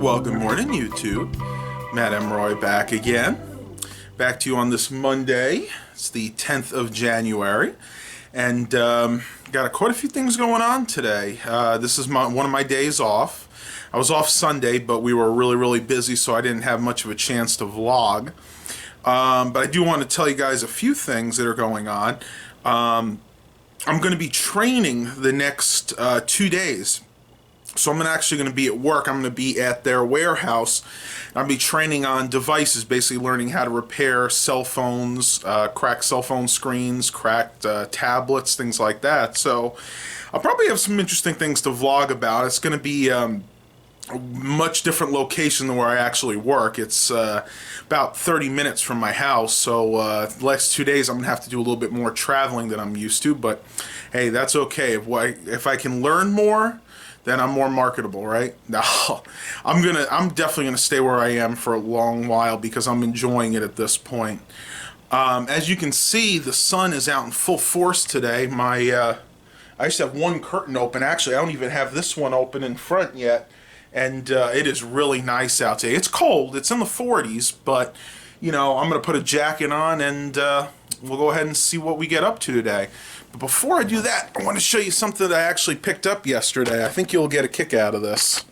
Well, good morning, YouTube. Matt M. Roy back again. Back to you on this Monday. It's the 10th of January. And got quite a few things going on today. This is one of my days off. I was off Sunday, but we were really busy, so I didn't have much of a chance to vlog. But I do want to tell you guys a few things that are going on. I'm going to be training the next 2 days. So I'm actually going to be at work. I'm going to be at their warehouse. I'll be training on devices, basically learning how to repair cell phones, cracked cell phone screens, cracked tablets, things like that. So I'll probably have some interesting things to vlog about. It's going to be a much different location than where I actually work. It's about 30 minutes from my house. So the next 2 days I'm going to have to do a little bit more traveling than I'm used to. But hey, that's okay. If I can learn more, then I'm more marketable, right? No, I'm definitely gonna stay where I am for a long while because I'm enjoying it at this point. As you can see, the sun is out in full force today. I just have one curtain open. Actually, I don't even have this one open in front yet, and it is really nice out today. It's cold. It's in the 40s, but you know, I'm gonna put a jacket on and we'll go ahead and see what we get up to today. But before I do that, I want to show you something that I actually picked up yesterday. I think you'll get a kick out of this.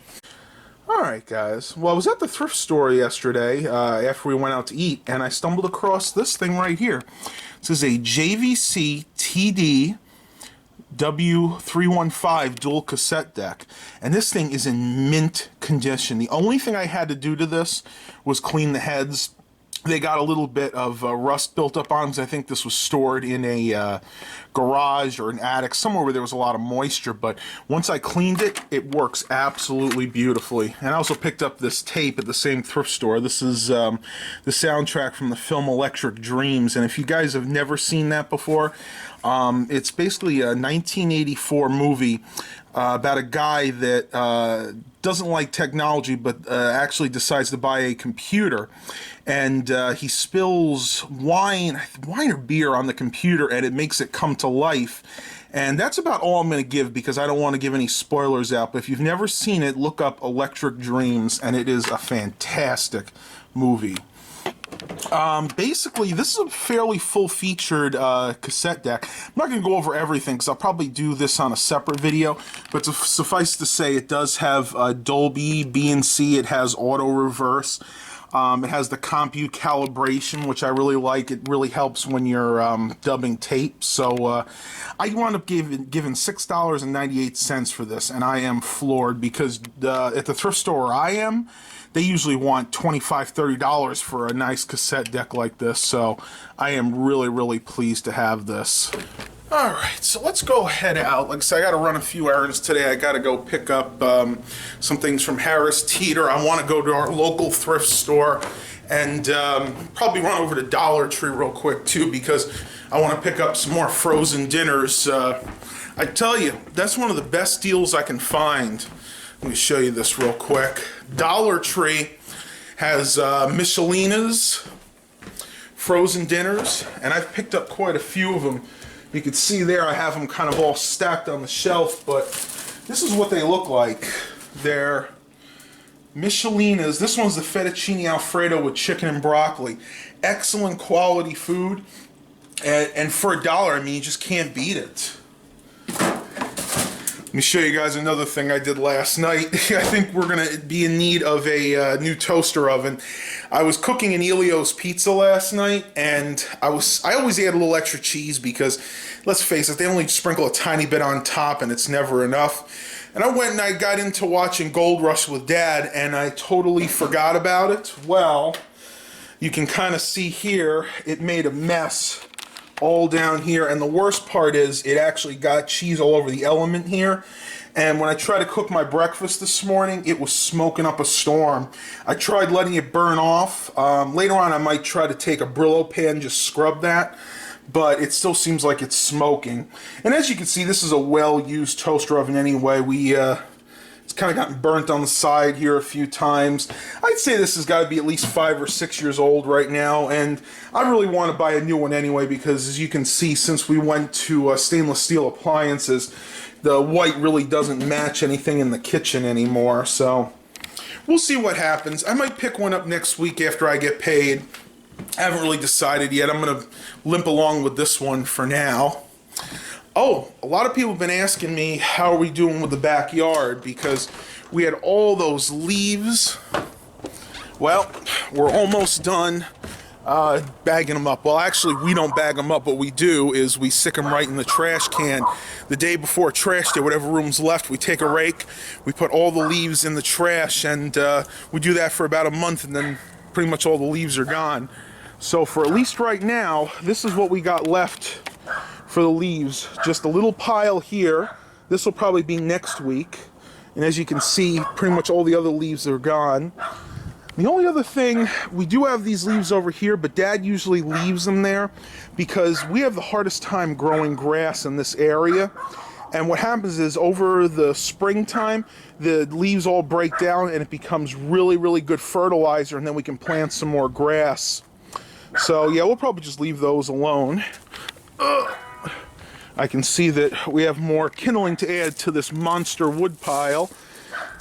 Alright guys, well I was at the thrift store yesterday after we went out to eat, and I stumbled across this thing right here. This is a JVC TD W315 dual cassette deck, and this thing is in mint condition. The only thing I had to do to this was clean the heads. They got a little bit of rust built up on them because I think this was stored in a garage or an attic, somewhere where there was a lot of moisture. But once I cleaned it, it works absolutely beautifully. And I also picked up this tape at the same thrift store. This is the soundtrack from the film Electric Dreams. And if you guys have never seen that before, it's basically a 1984 movie about a guy that doesn't like technology, but actually decides to buy a computer, and he spills wine or beer on the computer, and it makes it come to life. And that's about all I'm going to give because I don't want to give any spoilers out. But if you've never seen it, look up Electric Dreams, and it is a fantastic movie. Basically, this is a fairly full-featured cassette deck. I'm not going to go over everything because I'll probably do this on a separate video, but suffice to say, it does have Dolby, B&C, it has auto reverse, it has the compute calibration, which I really like. It really helps when you're dubbing tape. So I wound up giving $6.98 for this, and I am floored because at the thrift store where I am, they usually want $25, $30 for a nice cassette deck like this, so I am really pleased to have this. Alright, so let's go head out. Like I said, I gotta run a few errands today. I gotta go pick up some things from Harris Teeter. I want to go to our local thrift store and probably run over to Dollar Tree real quick too, because I want to pick up some more frozen dinners. I tell you, that's one of the best deals I can find. Let me show you this real quick. Dollar Tree has Michelina's frozen dinners, and I've picked up quite a few of them. You can see there I have them kind of all stacked on the shelf, but this is what they look like. They're Michelina's. This one's the fettuccine alfredo with chicken and broccoli. Excellent quality food, and for $1, I mean, you just can't beat it. Let me show you guys another thing I did last night. I think we're going to be in need of a new toaster oven. I was cooking an Elio's pizza last night, and I always add a little extra cheese because, let's face it, they only sprinkle a tiny bit on top, and it's never enough. And I went and I got into watching Gold Rush with Dad, and I totally forgot about it. Well, you can kind of see here, it made a mess all down here, and the worst part is it actually got cheese all over the element here. And when I tried to cook my breakfast this morning, it was smoking up a storm. I tried letting it burn off. Later on I might try to take a Brillo pan and just scrub that, but it still seems like it's smoking. And as you can see, this is a well-used toaster oven anyway. It's kind of gotten burnt on the side here a few times. I'd say this has got to be at least 5 or 6 years old right now, and I really want to buy a new one anyway because, as you can see, since we went to stainless steel appliances, the white really doesn't match anything in the kitchen anymore. So we'll see what happens. I might pick one up next week after I get paid. I haven't really decided yet. I'm going to limp along with this one for now. Oh, a lot of people have been asking me how are we doing with the backyard, because we had all those leaves. Well, we're almost done bagging them up. Well, actually, we don't bag them up. What we do is we stick them right in the trash can. The day before trash day, whatever room's left, we take a rake, we put all the leaves in the trash, and we do that for about a month, and then pretty much all the leaves are gone. So for at least right now, this is what we got left for the leaves. Just a little pile here. This will probably be next week. And as you can see, pretty much all the other leaves are gone. The only other thing, we do have these leaves over here, but Dad usually leaves them there because we have the hardest time growing grass in this area. And what happens is over the springtime, the leaves all break down and it becomes really, really good fertilizer, and then we can plant some more grass. So yeah, we'll probably just leave those alone. I can see that we have more kindling to add to this monster wood pile.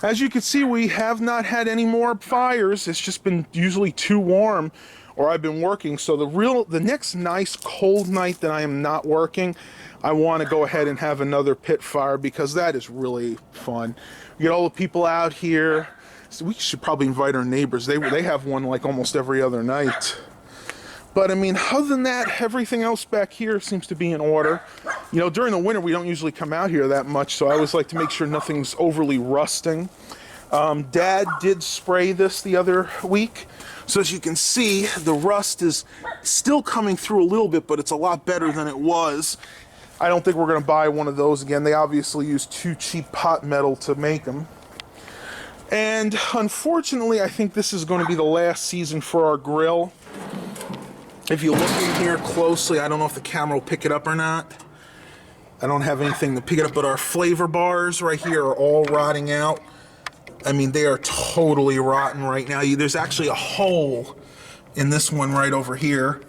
As you can see, we have not had any more fires. It's just been usually too warm, or I've been working. So the next nice cold night that I am not working, I want to go ahead and have another pit fire, because that is really fun. We get all the people out here. So we should probably invite our neighbors. They have one like almost every other night. But I mean, other than that, everything else back here seems to be in order. You know, during the winter, we don't usually come out here that much, so I always like to make sure nothing's overly rusting. Dad did spray this the other week. So as you can see, the rust is still coming through a little bit, but it's a lot better than it was. I don't think we're going to buy one of those again. They obviously use too cheap pot metal to make them. And unfortunately, I think this is going to be the last season for our grill. If you look in here closely, I don't know if the camera will pick it up or not. I don't have anything to pick it up, but our flavor bars right here are all rotting out. I mean, they are totally rotten right now. There's actually a hole in this one right over here.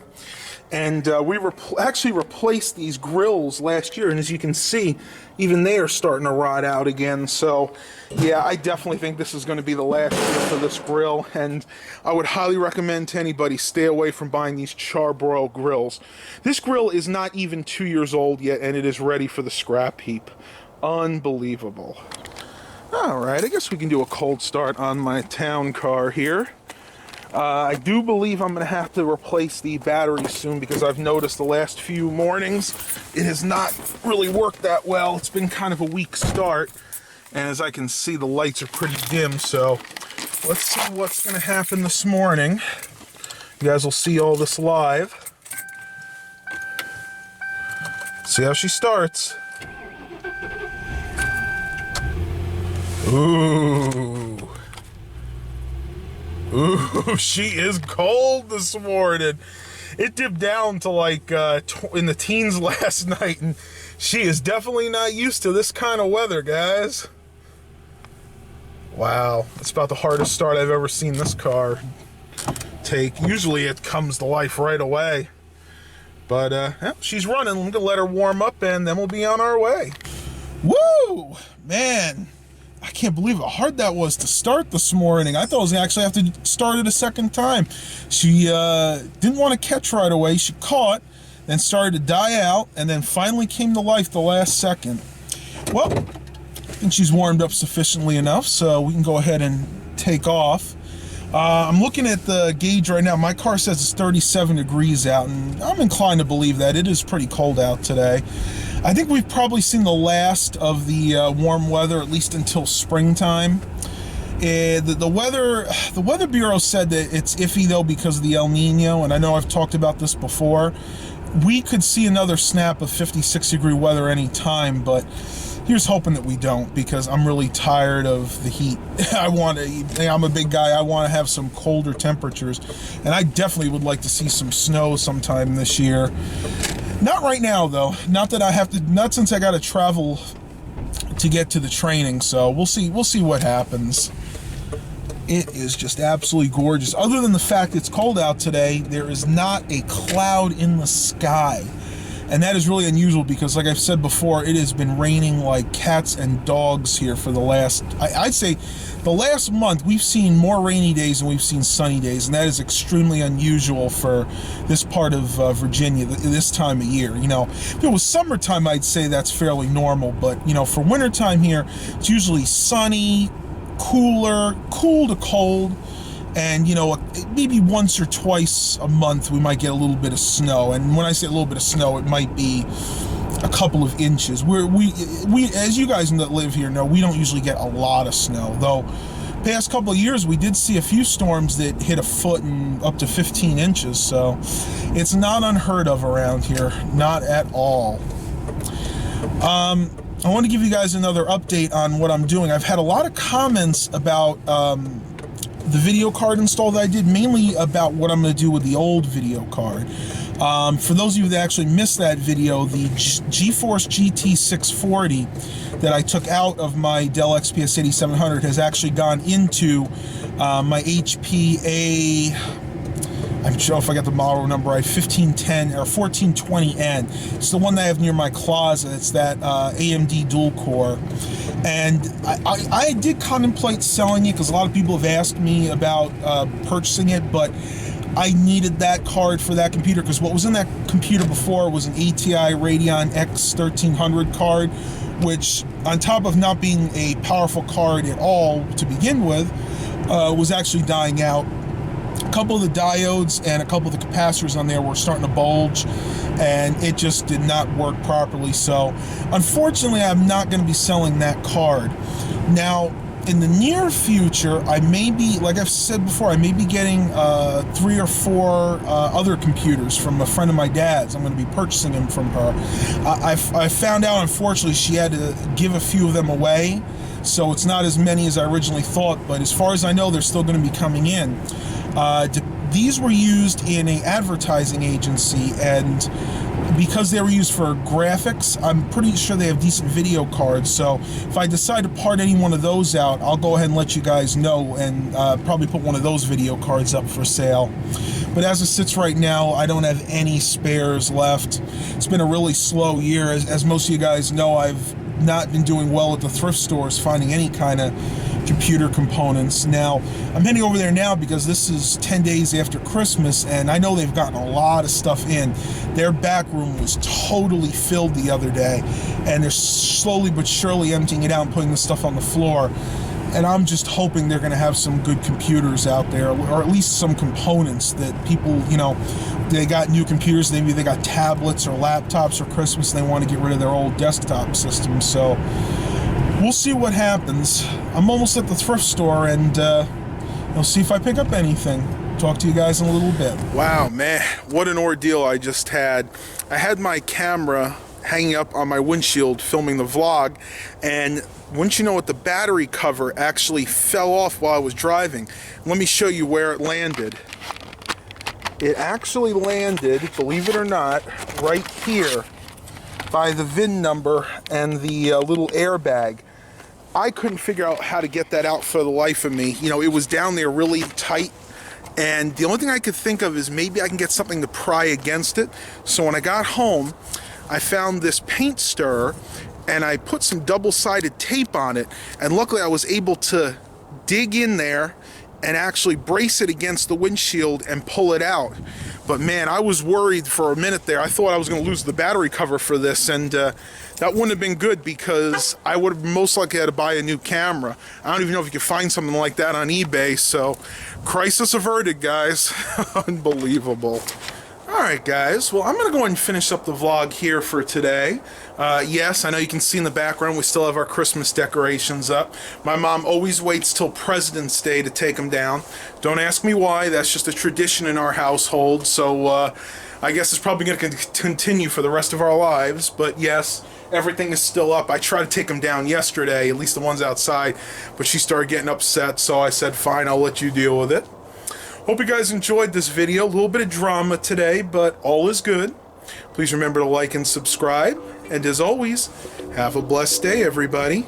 And we actually replaced these grills last year, and as you can see, even they are starting to rot out again. So, yeah, I definitely think this is going to be the last year for this grill, and I would highly recommend to anybody stay away from buying these charbroil grills. This grill is not even 2 years old yet, and it is ready for the scrap heap. Unbelievable. All right, I guess we can do a cold start on my town car here. I do believe I'm going to have to replace the battery soon, because I've noticed the last few mornings it has not really worked that well. It's been kind of a weak start, and as I can see, the lights are pretty dim, so let's see what's going to happen this morning. You guys will see all this live. See how she starts. Ooh. Ooh, she is cold this morning. It dipped down to like in the teens last night, and she is definitely not used to this kind of weather, guys. Wow, it's about the hardest start I've ever seen this car take. Usually it comes to life right away. But yeah, she's running. I'm gonna let her warm up, and then we'll be on our way. Woo! Man, I can't believe how hard that was to start this morning. I thought I was going to actually have to start it a second time. She didn't want to catch right away. She caught, then started to die out, and then finally came to life the last second. Well, I think she's warmed up sufficiently enough, so we can go ahead and take off. I'm looking at the gauge right now. My car says it's 37 degrees out, and I'm inclined to believe that. It is pretty cold out today. I think we've probably seen the last of the warm weather, at least until springtime. The Weather Bureau said that it's iffy, though, because of the El Nino, and I know I've talked about this before. We could see another snap of 56-degree weather any time, but here's hoping that we don't, because I'm really tired of the heat. I'm a big guy. I want to have some colder temperatures, and I definitely would like to see some snow sometime this year. Not right now, though. Not since I got to travel to get to the training. So we'll see what happens. It is just absolutely gorgeous. Other than the fact it's cold out today, there is not a cloud in the sky. And that is really unusual because, like I've said before, it has been raining like cats and dogs here for the last, I'd say the last month. We've seen more rainy days than we've seen sunny days, and that is extremely unusual for this part of Virginia this time of year. You know, if it was summertime, I'd say that's fairly normal, but you know, for wintertime here, it's usually sunny, cooler, cool to cold. And, you know, maybe once or twice a month we might get a little bit of snow. And when I say a little bit of snow, it might be a couple of inches. We as you guys that live here know, we don't usually get a lot of snow. Though, past couple of years, we did see a few storms that hit a foot and up to 15 inches. So it's not unheard of around here. Not at all. I want to give you guys another update on what I'm doing. I've had a lot of comments about the video card install that I did, mainly about what I'm going to do with the old video card. For those of you that actually missed that video, the GeForce GT 640 that I took out of my Dell XPS 8700 has actually gone into my HP I'm sure if I got the model number right, 1510 or 1420N. It's the one that I have near my closet. It's that AMD dual core. And I did contemplate selling it because a lot of people have asked me about purchasing it, but I needed that card for that computer because what was in that computer before was an ATI Radeon X1300 card, which on top of not being a powerful card at all to begin with, was actually dying out. A couple of the diodes and a couple of the capacitors on there were starting to bulge, and it just did not work properly. So unfortunately, I'm not going to be selling that card. Now, in the near future, I may be, like I've said before, I may be getting 3 or 4 other computers from a friend of my dad's. I'm going to be purchasing them from her. I found out, unfortunately, she had to give a few of them away, so it's not as many as I originally thought, but as far as I know, they're still going to be coming in. These were used in an advertising agency, and because they were used for graphics, I'm pretty sure they have decent video cards. So if I decide to part any one of those out, I'll go ahead and let you guys know, and probably put one of those video cards up for sale. But as it sits right now, I don't have any spares left. It's been a really slow year. As most of you guys know, I've not been doing well at the thrift stores finding any kind of computer components. Now, I'm heading over there now because this is 10 days after Christmas, and I know they've gotten a lot of stuff in. Their back room was totally filled the other day, and they're slowly but surely emptying it out and putting the stuff on the floor. And I'm just hoping they're going to have some good computers out there, or at least some components that people, you know, they got new computers, maybe they got tablets or laptops for Christmas, and they want to get rid of their old desktop systems. So we'll see what happens. I'm almost at the thrift store, and we'll see if I pick up anything. Talk to you guys in a little bit. Wow, man, what an ordeal I just had. I had my camera hanging up on my windshield filming the vlog, and wouldn't you know it, the battery cover actually fell off while I was driving. Let me show you where it landed. It actually landed, believe it or not, right here by the VIN number and the little airbag. I couldn't figure out how to get that out for the life of me. You know, it was down there really tight, and the only thing I could think of is maybe I can get something to pry against it. So when I got home, I found this paint stirrer, and I put some double-sided tape on it, and luckily I was able to dig in there and actually brace it against the windshield and pull it out. But man, I was worried for a minute there. I thought I was going to lose the battery cover for this, and that wouldn't have been good because I would have most likely had to buy a new camera. I don't even know if you could find something like that on eBay, so crisis averted, guys. Unbelievable. Alright guys, well I'm going to go ahead and finish up the vlog here for today. Yes, I know you can see in the background we still have our Christmas decorations up. My mom always waits till President's Day to take them down. Don't ask me why, that's just a tradition in our household, so I guess it's probably going to continue for the rest of our lives. But yes, everything is still up. I tried to take them down yesterday, at least the ones outside, but she started getting upset, so I said fine, I'll let you deal with it. Hope you guys enjoyed this video. A little bit of drama today, but all is good. Please remember to like and subscribe. And as always, have a blessed day, everybody.